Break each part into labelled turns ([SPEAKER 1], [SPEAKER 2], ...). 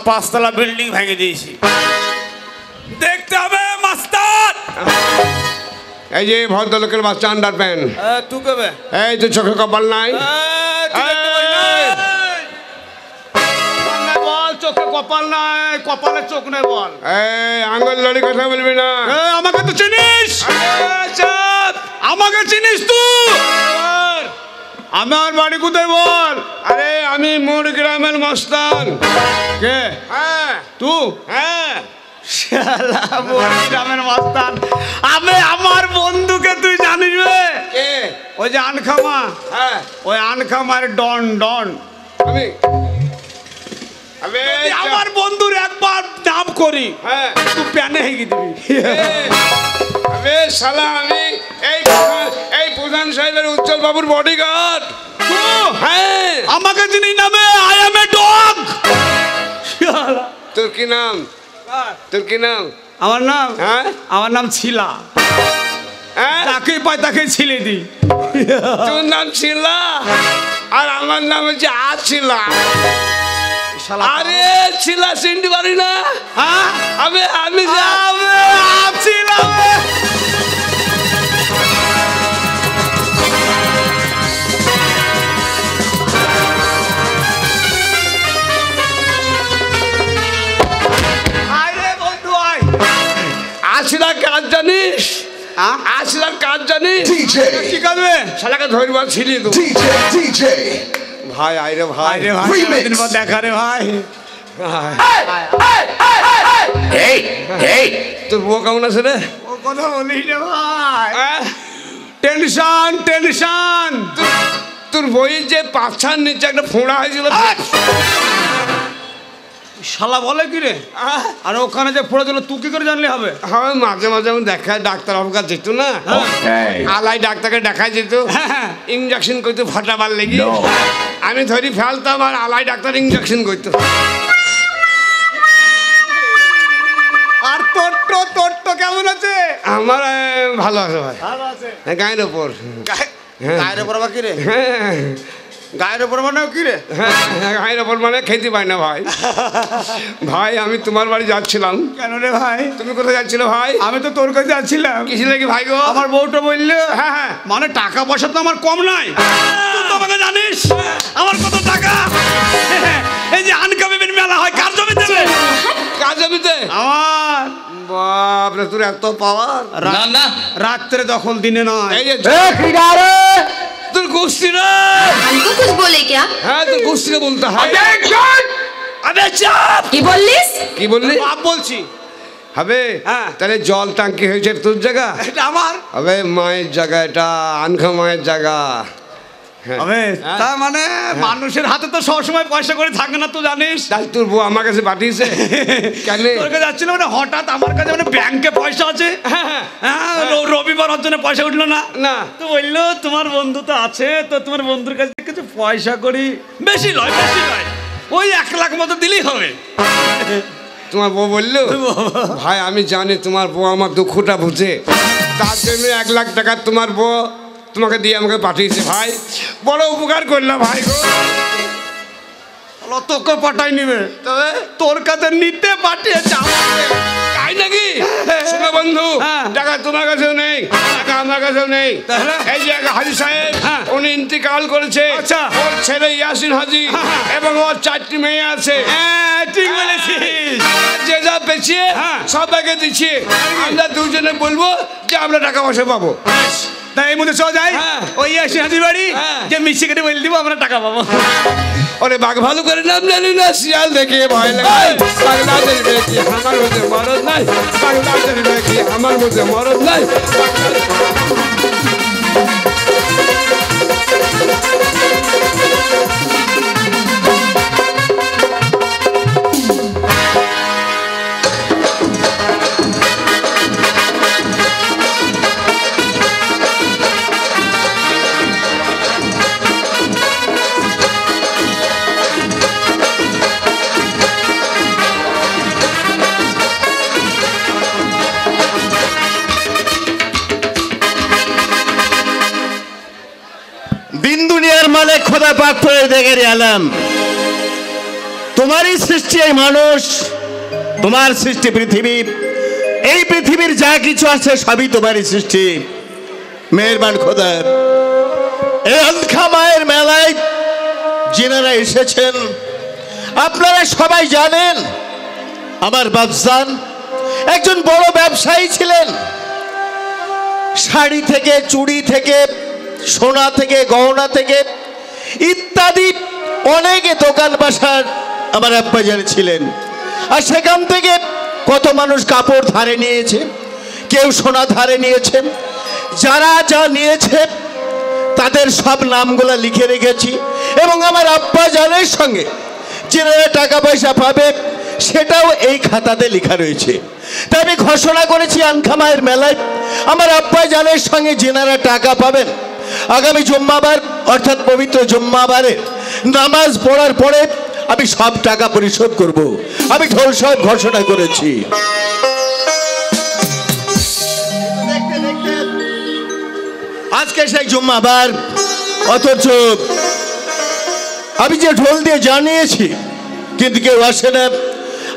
[SPEAKER 1] 5 তলা বিল্ডিং ভেঙে দিয়েছি। দেখতে হবে মাস্টার।
[SPEAKER 2] এই যে ভদ্রলোকের বাচ্চা আন্ডার প্যান্ট,
[SPEAKER 1] তুই কবে
[SPEAKER 2] এই তো চোখে কপাল নাই,
[SPEAKER 1] বল চোখে কপাল নাই, কপালে চোখ নাই বল।
[SPEAKER 2] এই আঙ্গুল লড়ি কথা বলবি না।
[SPEAKER 1] আমাকে তো চিনিস, আমাকে চিনিস তুই? আমার বাড়ি কোথায় বল?
[SPEAKER 2] আরে আমি মোর গ্রামের মস্তান।
[SPEAKER 1] কে?
[SPEAKER 2] হ্যাঁ
[SPEAKER 1] তুই?
[SPEAKER 2] হ্যাঁ
[SPEAKER 1] শালা মোর গ্রামের মস্তান। আমার বন্ধুকে তুই জানিস বে?
[SPEAKER 2] কে?
[SPEAKER 1] ওই যে আনখামা,
[SPEAKER 2] হ্যাঁ
[SPEAKER 1] ওই আনখামার ডন ডন।
[SPEAKER 2] আমি
[SPEAKER 1] আমার বন্ধুর একবার নাম করি,
[SPEAKER 2] হ্যাঁ
[SPEAKER 1] তুই প্যানে হেগে দিবি।
[SPEAKER 2] আরে শালা আমি এই প্রধান সাহেবের উজ্জ্বল বাবুর বডিগার্ড। হ্যাঁ
[SPEAKER 1] আমাকে চিনি নামে আই এম এ ডগ।
[SPEAKER 2] তোর কি নাম? তোর কি নাম?
[SPEAKER 1] আমার নাম?
[SPEAKER 2] হ্যাঁ
[SPEAKER 1] আমার নাম ছিলা।
[SPEAKER 2] হ্যাঁ
[SPEAKER 1] তাকে পাই তাকে ছিলে দি।
[SPEAKER 2] তোর নাম ছিলা আর আমার নাম হচ্ছে আছিলা। আরে ছিলা চিনতে পারি না?
[SPEAKER 1] হ্যাঁ
[SPEAKER 2] আমি
[SPEAKER 1] আছিলা।
[SPEAKER 2] আছিলা কাজ জানিস? আছিলার কাজ জানিস?
[SPEAKER 1] কি করবে?
[SPEAKER 2] শালাকে ধরবা ছিলি তো ভাই। আইরে ভাই,
[SPEAKER 1] দিন পর দেখা রে ভাই।
[SPEAKER 2] তোর বউ কেমন আছে রে?
[SPEAKER 1] ও কথা বলিস রে ভাই, টেনশন টেনশন।
[SPEAKER 2] তোর বইয়ের যে পাছার নিচে একটা ফোঁড়া হয়েছিল,
[SPEAKER 1] শালা বলে কি রে? আর ওখানে যে পড়ে দিল তুই কি করে জানলে হবে?
[SPEAKER 2] হ্যাঁ মাঝে মাঝে আমি দেখায় ডাক্তার বাবুর কাছে যেত না, আলাই ডাক্তারকে দেখাই যেত, ইঞ্জেকশন করতো ফাটাবার লেগে। আমি ধরি ফেলতাম আর আলাই ডাক্তার ইঞ্জেকশন করতো।
[SPEAKER 1] আর তোর তো কেমন আছে?
[SPEAKER 2] আমার ভালো আছে ভাই,
[SPEAKER 1] ভালো আছে।
[SPEAKER 2] গায়ের ওপর।
[SPEAKER 1] গায়ের ওপর আবার কি রে? গায়ের ওপর মানে কি রে?
[SPEAKER 2] গায়ের ওপর মানে খেতে পাই না ভাই। ভাই আমি তোমার বাড়ি যাচ্ছিলাম।
[SPEAKER 1] কেন রে ভাই?
[SPEAKER 2] তুমি কোথায় যাচ্ছিলে ভাই?
[SPEAKER 1] আমি তো তোর কাছে যাচ্ছিলাম।
[SPEAKER 2] কিসি লাগি ভাই গো?
[SPEAKER 1] আমার বউটা বললো,
[SPEAKER 2] হ্যাঁ হ্যাঁ
[SPEAKER 1] মানে টাকা পয়সা তো আমার কম নাই। তুই তো আমাকে জানিস আমার কত টাকা। এই যে আনকামিবিন মেলা হয়, কার জমি দেবে?
[SPEAKER 2] কার জমিতে?
[SPEAKER 1] আমার।
[SPEAKER 2] বাপরে তোর এত পাওয়ার।
[SPEAKER 3] না না
[SPEAKER 1] রাত্রে দখল, দিনে নয়।
[SPEAKER 2] এই যে তোর গোষ্ঠী রে।
[SPEAKER 4] हमको कुछ बोले क्या?
[SPEAKER 2] হ্যাঁ তোর গোষ্ঠীকে বলতে হয়।
[SPEAKER 1] আরে চাপ।
[SPEAKER 4] কি বললিস?
[SPEAKER 2] কি বললি?
[SPEAKER 1] বাপ বলছি।
[SPEAKER 2] হবে
[SPEAKER 1] হ্যাঁ।
[SPEAKER 2] তাহলে জল টাঙ্কি হয়েছে তোর জায়গা?
[SPEAKER 1] এটা আমার।
[SPEAKER 2] হবে মায়ের জায়গা, এটা আনখা মায়ের জায়গা।
[SPEAKER 1] হবে তা মানে মানুষের হাতে তো সবসময় পয়সা করে থাকে না, তুই জানিস।
[SPEAKER 2] তাহলে তোর বউ আমার কাছে পাঠিয়েছে কেন?
[SPEAKER 1] তোর কাছে যাচ্ছিল মানে হঠাৎ আমার কাছে মানে ব্যাংকে পয়সা আছে। হ্যাঁ রবিবার ওর জন্য পয়সা উঠলো না।
[SPEAKER 2] না
[SPEAKER 1] তো বললো তোমার বন্ধু তো আছে, তো তোমার বন্ধুর কাছে কিছু পয়সা করি, বেশি নয় ওই 1 লাখ মতো দিলেই হবে।
[SPEAKER 2] তোমার বউ বললো ভাই আমি জানি তোমার বউ আমার দুঃখটা বুঝে, তার জন্য 1 লাখ টাকা তোমার বউ তোমাকে দিয়ে আমাকে পাঠিয়েছে। ভাই বড় উপকার করলাম ভাই গো।
[SPEAKER 1] তোকে পাঠাই নিবে,
[SPEAKER 2] তবে
[SPEAKER 1] তোর কাছে নিতে পাঠিয়েছে।
[SPEAKER 2] তাই নাকি? শোনো বন্ধু, টাকা তোমার কাছেও নেই, টাকা আমার কাছেও নেই। এই যে হাজি সাহেব উনি ইন্তিকাল করেছে, ওর ছেলে ইয়াসিন হাজি এবং ওর 4টি মেয়ে আছে।
[SPEAKER 1] ঠিক বলেছিস।
[SPEAKER 2] যে যা পেয়েছে সবাইকে দিচ্ছি। আমরা দুজনে বলবো যে আমরা টাকা পয়সা পাবো।
[SPEAKER 1] তাই এই মধ্যে চল যাই ওই ইয়াসিন হাজি বাড়ি, যে মিষ্টি কেটে বলে দিব আমরা টাকা পাবো।
[SPEAKER 2] ওরে বাঘ ভালো করে নাম জানি না, শিয়াল দেখে ভয় লাগে। বাংলাদেশ বেশি আমার মধ্যে মরদ নাই, বাংলাদেশ বেশি আমার মধ্যে মরদ নাই।
[SPEAKER 5] দিন দুনিয়ার মালিক খোদা পাক করে দেখে আলাম।
[SPEAKER 3] তোমারই সৃষ্টি এই মানুষ, তোমার সৃষ্টি পৃথিবী, এই পৃথিবীর যা কিছু আছে সবই তোমারই সৃষ্টি। মেহেরবান খোদা, এই আনখা মায়ের মেলায় যিনারা এসেছেন আপনারা সবাই জানেন আমার বাপজান একজন বড় ব্যবসায়ী ছিলেন। শাড়ি থেকে, চুড়ি থেকে, সোনা থেকে, গহনা থেকে ইত্যাদি অনেক দোকান বাসার আমার আব্বাজান ছিলেন। আর সেখান থেকে কত মানুষ কাপড় ধারে নিয়েছে, কেউ সোনা ধারে নিয়েছে। যারা যা নিয়েছে তাদের সব নামগুলো লিখে রেখেছি এবং আমার আব্বাজানের সঙ্গে যারা টাকা পয়সা পাবে সেটাও এই খাতাতে লেখা রয়েছে। তাই আমি ঘোষণা করেছি আনখা মায়ের মেলায় আমার আব্বাজানের সঙ্গে যেনারা টাকা পাবেন আগামী জুম্মাবার অর্থাৎ পবিত্র জুম্মাবারে নামাজ পড়ার পরে আমি সব টাকা পরিশোধ করব। আমি ঢোল সাহেব ঘোষণা করেছি। আজকে সেই জুম্মাবার, অথচ আমি যে ঢোল দিয়ে জানিয়েছি কিন্তু কেউ আসে না।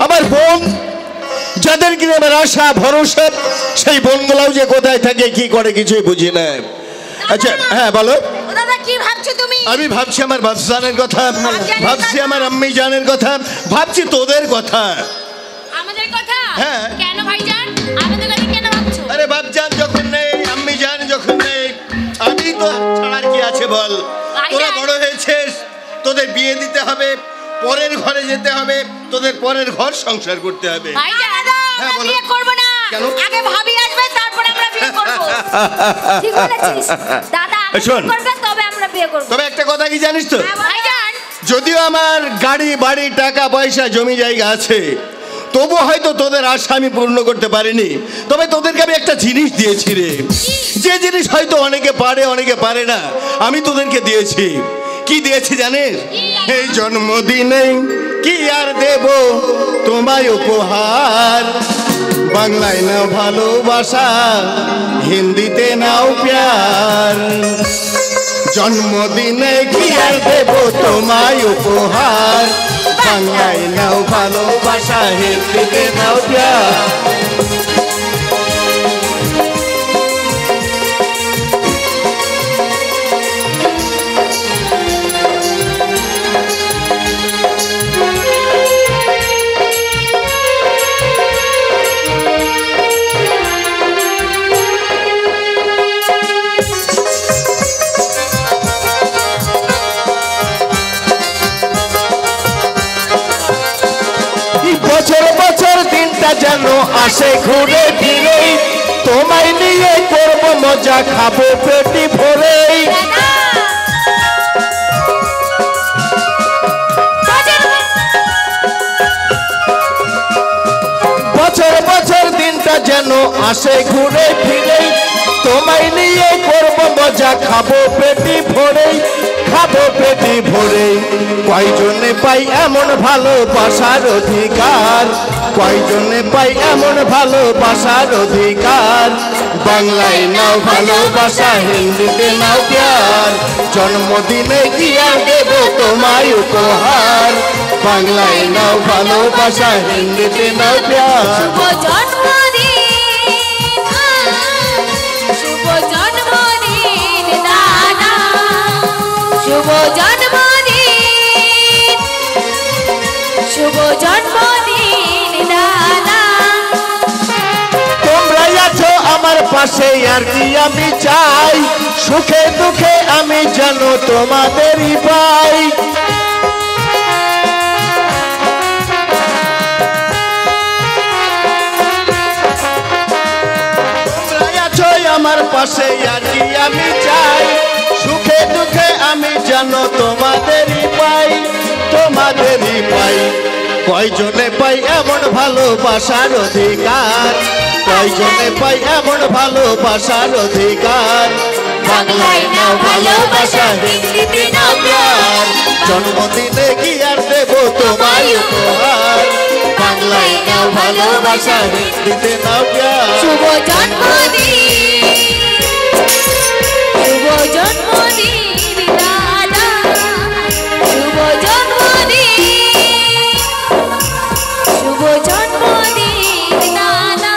[SPEAKER 3] আমার বোন যাদের কিনে আমার আশা ভরসা, সেই বোনগুলাও যে কোথায় থাকে কি করে কিছুই বুঝি না। আচ্ছা হ্যাঁ বলো।
[SPEAKER 4] কি ভাবছো তুমি?
[SPEAKER 3] আমি ভাবছি আমার বাপজানের কথা, ভাবছি আমার আম্মি জানের কথা, ভাবছি তোদের কথা।
[SPEAKER 4] আমাদের কথা?
[SPEAKER 3] হ্যাঁ।
[SPEAKER 4] কেন ভাইজান আমাদের কথা কেন ভাবছো?
[SPEAKER 3] আরে বাপজান যখন নেই, আম্মি জান যখন নেই, আমি তো ছাড়ার কি আছে বল। তোরা বড় হয়েছিস, তোদের বিয়ে দিতে হবে, পরের ঘরে যেতে হবে, তোদের পরের ঘর সংসার করতে হবে।
[SPEAKER 4] ভাইজান
[SPEAKER 3] হ্যাঁ, বলো।
[SPEAKER 4] বিয়ে করব না।
[SPEAKER 3] কেন?
[SPEAKER 4] আগে ভাবি আসবে তারপর আমরা বিয়ে করব। ঠিক বলেছিস দাদা,
[SPEAKER 3] শোন।
[SPEAKER 4] করবে তবে আমরা বিয়ে করব।
[SPEAKER 3] তবে একটা কথা কি জানিস তো,
[SPEAKER 4] ভাইজান
[SPEAKER 3] যদিও আমার গাড়ি বাড়ি টাকা পয়সা জমি জায়গা আছে, তবু হয়তো তোদের আশা আমি পূর্ণ করতে পারিনি। তবে তোদেরকে আমি একটা জিনিস দিয়েছি রে, যে জিনিস হয়তো অনেকে পারে অনেকে পারে না, আমি তোদেরকে দিয়েছি। কি দিয়েছি জানিস? এই জন্মদিনে কি আর দেব তোমায় উপহার, বাংলায় নাও ভালোবাসা, হিন্দিতে নাও প্যার। জন্মদিনে কি আর দেব তোমায় উপহার, বাংলায় নাও ভালোবাসা, হিন্দিতে নাও প্যার। বছর বছর দিনটা যেন আসে ঘুরে ফিরে, তোমায় নিয়ে করব মজা, খাবো পেটি ভরে। বছর বছর দিনটা যেন আসে ঘুরে ফিরে, তোমায় নিয়ে করব মজা, খাবো পেটি ভরে, খাবো পেটি ভরে। কয়জনে পাই এমন ভালোবাসার অধিকার, কয়জনে পাই এমন ভালোবাসার অধিকার, বাংলায় নাও ভালোবাসা, হিন্দিতে নাও প্যার। জন্মদিনে কি আর দেব তোমায় উপহার, বাংলায় নাও ভালোবাসা, হিন্দিতে নাও প্যার।
[SPEAKER 4] শুভ জন্মদিন, শুভ জন্মদিন দাদা, শুভ জন্মদিন, শুভ জন্মদিন দাদা।
[SPEAKER 3] তোমরাই আছো আমার পাশে আর কি আমি চাই, সুখে দুঃখে আমি যেন তোমাদেরই পাই। তোমরাই আছো আমার পাশে আর কি আমি চাই, সুখে দুঃখে আমি যেন তোমাদেরই পাই, তোমাদেরই পাই। কয়জনে পাই এমন ভালোবাসার অধিকার, কয়জনে পাই এমন ভালোবাসার অধিকার, বাংলায় নাও ভালোবাসা, হিন্দিতে নাও প্যার। জন্মদিনে কি আর দেব তোমায় উপহার, বাংলায় নাও ভালোবাসা, হিন্দিতে নাও প্যার।
[SPEAKER 4] শুভ জন্মদিন, শুভ জন্মদিন দাদা, শুভ জন্মদিন, শুভ জন্মদিন দাদা,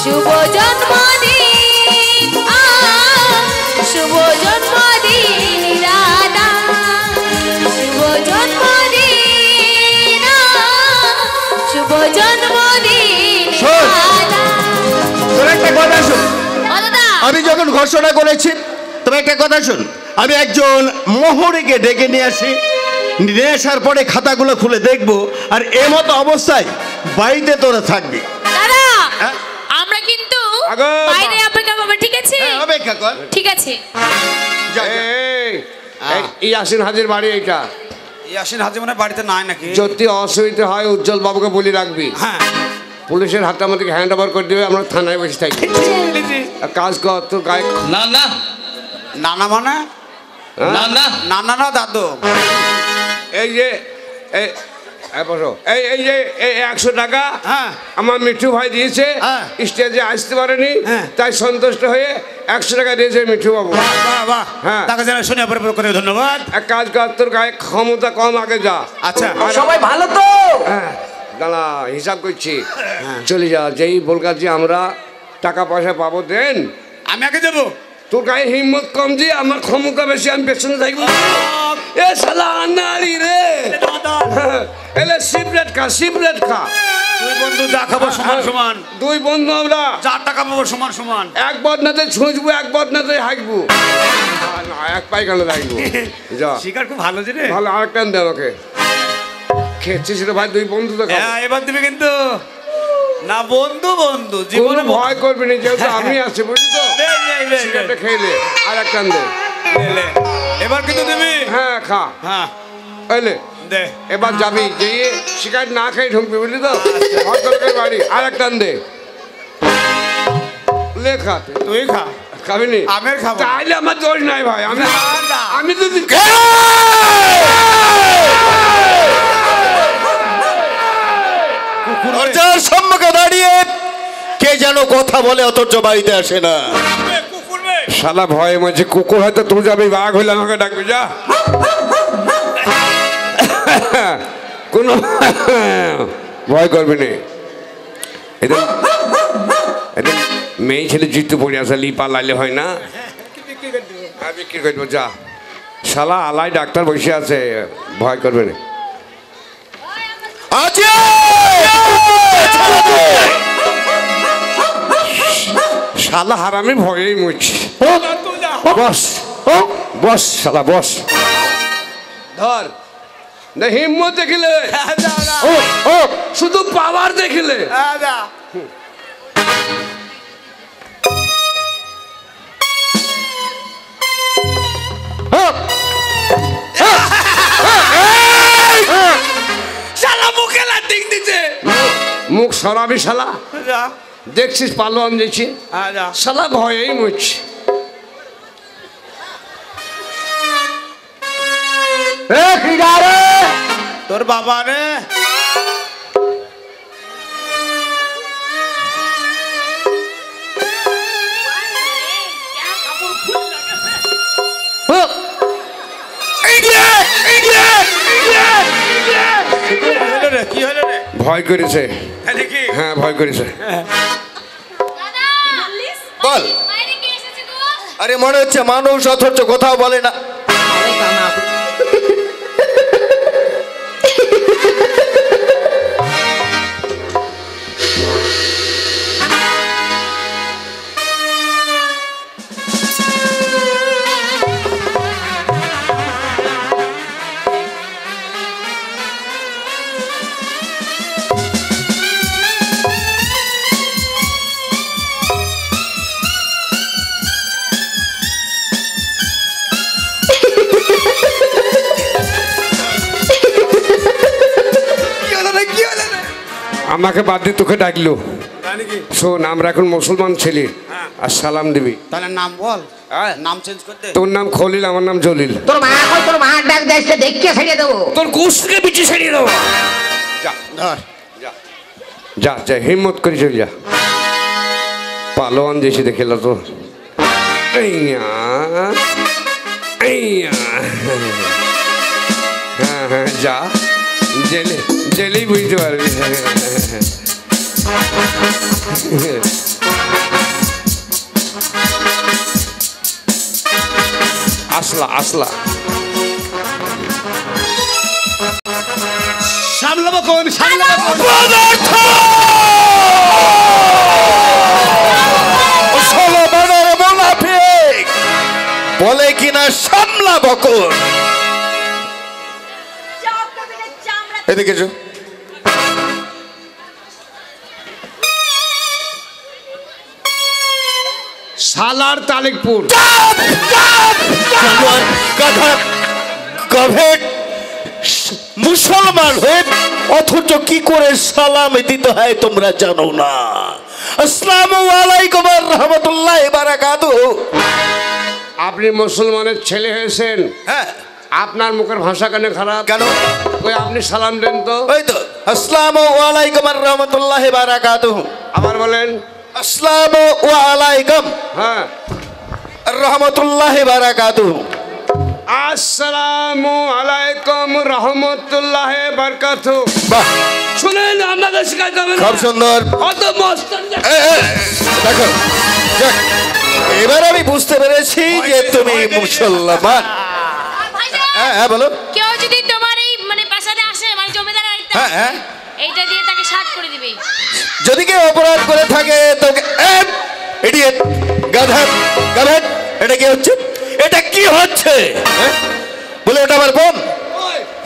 [SPEAKER 4] শুভ জন্মদিন, শুভ জন্মদিন দাদা, শুভ জন্মদিন, শুভ জন্মদিন দাদা।
[SPEAKER 3] তোর একটা কথা শোন,
[SPEAKER 4] ও দাদা,
[SPEAKER 3] আমি যখন ঘোষণা করেছি, তবে একটা কথা শোন, আমি একজন মোহরীকে ডেকে নিয়ে আসি, নিয়ে আসার পরে খাতাগুলো খুলে দেখবো, আর এমতো অবস্থায় বাড়িতে তোরা থাকবি।
[SPEAKER 4] দাদা
[SPEAKER 3] হ্যাঁ?
[SPEAKER 4] আমরা কিন্তু
[SPEAKER 2] আগো,
[SPEAKER 4] বাইরে অপেক্ষা করবো, ঠিক আছে?
[SPEAKER 3] হ্যাঁ, অপেক্ষা কর।
[SPEAKER 4] ঠিক আছে।
[SPEAKER 3] যা, যা।
[SPEAKER 2] ইয়াসিন হাজির বাড়ি এইটা।
[SPEAKER 1] ইয়াসিন হাজি মনে হয় বাড়িতে নাই নাকি?
[SPEAKER 2] যদি অসুবিধা হয় উজ্জ্বল বাবুকে বলে রাখবি,
[SPEAKER 1] হ্যাঁ
[SPEAKER 2] পুলিশের হাতে আমাদেরকে হ্যান্ড ওভার করে দেবে, আমরা থানায় বসে থাকি। আর কাজ কর, তোর গায়ে
[SPEAKER 5] না না
[SPEAKER 1] নানা মানে
[SPEAKER 5] না না
[SPEAKER 1] নানা না দাদু।
[SPEAKER 2] এই যে বসো, এই যে 100 টাকা
[SPEAKER 1] হ্যাঁ।
[SPEAKER 2] আমার মিঠু ভাই দিয়েছে,
[SPEAKER 1] হ্যাঁ।
[SPEAKER 2] স্টেজে আসতে পারেনি,
[SPEAKER 1] হ্যাঁ।
[SPEAKER 2] তাই সন্তুষ্ট হয়ে 100 টাকা দিয়েছে মিঠু বাবু।
[SPEAKER 1] বাহ বাহ,
[SPEAKER 2] হ্যাঁ।
[SPEAKER 1] তাকে জানা শুনে পরে করে ধন্যবাদ।
[SPEAKER 2] এক কাজ কর, তোর গায়ে ক্ষমতা কম, আগে যা।
[SPEAKER 1] আচ্ছা
[SPEAKER 5] সবাই ভালো তো?
[SPEAKER 2] হ্যাঁ, দাঁড়া হিসাব করছি। চলে যা, যেই বলকার যে আমরা টাকা পয়সা পাবো দেন।
[SPEAKER 1] আমি আগে যাবো।
[SPEAKER 2] তোর গায়ে হিম্মত কম যে, আমার ক্ষমতা বেশি, আমি পেছনে থাকবো। এ শালা নারী রে, এলে সিগারেট খা, সিগারেট খা।
[SPEAKER 1] দুই বন্ধু যা খাবো সমান সমান,
[SPEAKER 2] দুই বন্ধু আমরা,
[SPEAKER 1] যা টাকা পাবো সমান সমান।
[SPEAKER 2] এক বদনাতে ছুঁচবো, এক বদনাতে হাঁকবো, না এক পায়খানা থাকবো। যা,
[SPEAKER 1] শিকার খুব ভালো জিনিস।
[SPEAKER 2] ভালো আরেকটা দে আমাকে। খেয়েছিস রে ভাই, দুই বন্ধু তো খাবো।
[SPEAKER 1] হ্যাঁ, এবার দিবে কিন্তু না, বন্ধু বন্ধু
[SPEAKER 2] কোনো
[SPEAKER 1] জীবনে
[SPEAKER 2] ভয় করবি না, যেহেতু আমি আছি, বুঝলি তো।
[SPEAKER 1] লে, লে, লে,
[SPEAKER 2] সিগারেটটা খেলে আর একটা দে।
[SPEAKER 1] লে, লে। এবার কিন্তু দিবি।
[SPEAKER 2] হ্যাঁ খা,
[SPEAKER 1] হ্যাঁ
[SPEAKER 2] এলে
[SPEAKER 1] দে।
[SPEAKER 2] এবার যাবি, যে শিকার না খেয়ে ঢুকবি, বুঝলি তো। ভদ্রলোকের বাড়ি, আর একটা দে। লে খা,
[SPEAKER 1] তুই খা।
[SPEAKER 2] খাবি নি?
[SPEAKER 1] আমি আর খাবো না।
[SPEAKER 2] তাহলে আমার দোষ নাই ভাই, আমি
[SPEAKER 1] না, না।
[SPEAKER 2] আমি তো
[SPEAKER 3] দরজার সম্মুখে দাঁড়িয়ে কে যেন কথা বলে, অথচ বাড়িতে আসে না।
[SPEAKER 2] শালা ভয়ে মাঝে কুকুর হয়তো তুই যাবি, বাঘ হইলে আমাকে ডাকবি, যা। কোনো ভয় করবি না। এদের এদের মেয়ে ছেলে জিতু পড়ে আসে, লিপা লাইলে হয় না, বিক্রি করবো, যা। শালা আলাই ডাক্তার বসে আছে, ভয় করবে না।
[SPEAKER 3] আছে
[SPEAKER 2] শালা হারামি ভয়েই মুছি। বস বস শালা বস, ধর না, হিম্মত দেখিলে, শুধু পাওয়ার দেখিলে।
[SPEAKER 1] শালা মুখে লাটিং দিতে।
[SPEAKER 2] মুখ সরাবি শালা, দেখছিস পালোয়ান দিয়েছি, শালা ভয়েই মুছি।
[SPEAKER 1] তোর বাবা রে, কি হলো রে?
[SPEAKER 2] ভয় করেছে,
[SPEAKER 1] হ্যাঁ, দেখি।
[SPEAKER 2] হ্যাঁ ভয় করেছে।
[SPEAKER 4] দাদা
[SPEAKER 3] বল।
[SPEAKER 4] বাইরে কে এসেছে গো?
[SPEAKER 3] আরে মনে হচ্ছে মানুষ, অথচ কোথাও বলে না।
[SPEAKER 2] আমাকে বাদ দিয়ে তোকে ডাকলো। শোন, আমরা এখন মুসলমান ছেলে, আর সালাম দিবি।
[SPEAKER 1] তাহলে নাম বল, নাম চেঞ্জ করতে।
[SPEAKER 2] তোর নাম খলিল, আমার নাম জলিল।
[SPEAKER 6] তোর মা কই, তোর মা ডাক দেশে দেখকে ছাড়িয়ে দেবো।
[SPEAKER 2] তোর গোষ্ঠকে পিছু ছাড়িয়ে দেবো। যা
[SPEAKER 1] ধর।
[SPEAKER 2] যা যা, হিম্মত করে চল যা। পালোয়ান দেশে দেখে তো। হ্যাঁ হ্যাঁ, যা জেলেই বুঝতে পারবি। আসলা
[SPEAKER 1] সামলাবো কোন
[SPEAKER 3] বলে কিনা সামলাবো কোন। এদিকে এসো।
[SPEAKER 2] সালার তালিকপুর।
[SPEAKER 3] মুসলমান হয়ে অথচ কি করে সালাম দিতে হয় তোমরা জানো না। আসসালামু আলাইকুম ওয়া রাহমাতুল্লাহি ওয়া বারাকাতুহু।
[SPEAKER 2] আপনি মুসলমানের ছেলে হয়েছেন,
[SPEAKER 3] হ্যাঁ,
[SPEAKER 2] আপনার মুখের ভাষা কেন খারাপ?
[SPEAKER 3] কেন?
[SPEAKER 2] ওই আপনি সালাম দেন তো।
[SPEAKER 3] ওই তো আসসালামু আলাইকুম ওয়া রাহমাতুল্লাহি ওয়া বারাকাতুহু।
[SPEAKER 2] আবার বলেন।
[SPEAKER 3] আসসালামু আলাইকুম
[SPEAKER 2] হ্যাঁ,
[SPEAKER 3] রাহমাতুল্লাহি ওয়া বারাকাতুহু।
[SPEAKER 2] আসসালামু আলাইকুম রহমতুল্লাহ বারকাতু।
[SPEAKER 3] বাহ,
[SPEAKER 1] শুনেন আপনাদের শিখাইতে হবে না।
[SPEAKER 3] খুব সুন্দর।
[SPEAKER 1] অত মস্তান
[SPEAKER 3] দেখো, যাক, এবার আমি বুঝতে পেরেছি যে তুমি মুসলমান। হ্যাঁ হ্যাঁ বলো।
[SPEAKER 4] কেউ যদি তোমার এই মানে প্রাসাদে আসে মানে জমিদার বাড়িতে,
[SPEAKER 3] হ্যাঁ হ্যাঁ,
[SPEAKER 4] এইটা দিয়ে তাকে শার্ট করে দিবে।
[SPEAKER 3] যদি কেউ অপরাধ করে থাকে তোকে ইডিয়েট, গাধা গাধা, এটা কি হচ্ছে? এটা কি হচ্ছে? বলে এটা আমার বোন,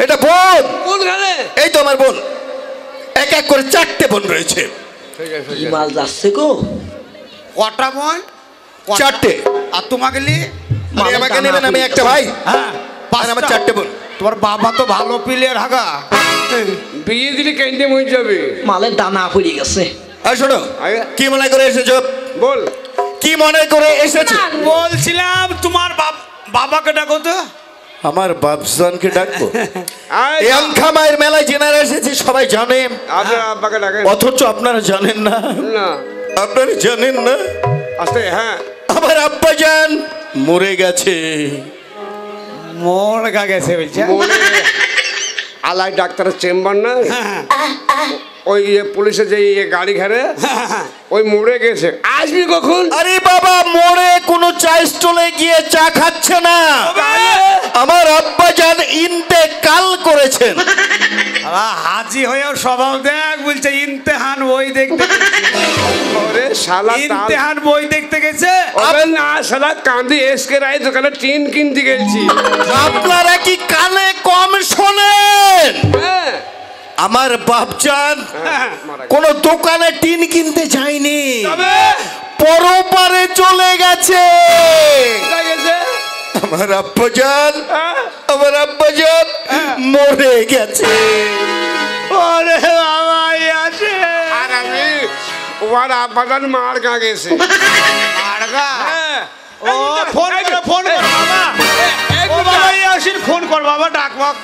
[SPEAKER 3] এটা বোন।
[SPEAKER 1] কোন গালে?
[SPEAKER 3] এই তো আমার বোন। এক এক করে 4টে বোন রয়েছে।
[SPEAKER 5] কি মাল যাচ্ছে গো?
[SPEAKER 1] কটা বোন?
[SPEAKER 3] 4টে।
[SPEAKER 1] আর তোমাকে নিয়ে?
[SPEAKER 3] মানে আমাকে নেবেন, আমি একটা ভাই।
[SPEAKER 1] হ্যাঁ,
[SPEAKER 3] আর আমার 4টে বোন।
[SPEAKER 1] তোমার বাবা তো ভালো প্লেয়ার হাগা।
[SPEAKER 2] বিয়ে দিলে কেন্দ্রে মরে যাবে।
[SPEAKER 5] মালের দানা পড়ে গেছে।
[SPEAKER 3] আর শোনো, কি মনে করে এসেছো?
[SPEAKER 2] বল।
[SPEAKER 3] কি মনে করে এসেছো?
[SPEAKER 1] বলছিলাম তোমার বাবাকে ডাকো তো।
[SPEAKER 3] আমার বাপজানকে ডাকবো?
[SPEAKER 2] আয়,
[SPEAKER 3] এই আংখা মায়ের মেলায় জেনারা এসেছে, সবাই জানে,
[SPEAKER 2] আপনার আব্বাকে ডাকেন।
[SPEAKER 3] অথচ আপনারা জানেন না।
[SPEAKER 2] না,
[SPEAKER 3] আপনারা জানেন না
[SPEAKER 2] আস্তে। হ্যাঁ,
[SPEAKER 3] আমার আব্বাজান মরে গেছে।
[SPEAKER 1] মোর গা গেছে বলছে।
[SPEAKER 2] আলাই ডাক্তারের চেম্বার না,
[SPEAKER 1] হ্যাঁ,
[SPEAKER 2] ওই পুলিশের যে গাড়ি ঘেরে ওই মরে গেছে। আসবি কখন?
[SPEAKER 3] আরে বাবা, মরে কোনো চা স্টলে গিয়ে চা খাচ্ছে না। আমার আব্বাজান ইন্তেকাল করেছেন।
[SPEAKER 1] হাজি হয়েও স্বভাব দেখ, বলছে ইমতেহান বই দেখতে।
[SPEAKER 2] ওরে শালা
[SPEAKER 1] ইমতেহান বই দেখতে গেছে।
[SPEAKER 2] ওরে না শালা, কান্দি এসকে রাই দোকানে টিন কিনতে গেছি।
[SPEAKER 3] আপনারা কি কানে কম শোনেন?
[SPEAKER 2] হ্যাঁ,
[SPEAKER 3] আমার বাপজান
[SPEAKER 2] মারা গেছে।
[SPEAKER 3] কোন দোকানে টিন কিনতে যায়নি,
[SPEAKER 1] তবে
[SPEAKER 3] পরপারে চলে গেছে।
[SPEAKER 2] কোথায় গেছে?
[SPEAKER 3] আমার আব্বাজান,
[SPEAKER 2] হ্যাঁ?
[SPEAKER 3] আমার আব্বাজান মরে গেছে।
[SPEAKER 1] ওরে বাবা আছে।
[SPEAKER 2] আর আমি ওর আব্বাজান মার গা গেছে।
[SPEAKER 1] আড়গা।
[SPEAKER 2] হ্যাঁ।
[SPEAKER 1] ও ফোন কর বাবা। ও বাবা, এই আসিন ফোন কর বাবা, ডাক বাক।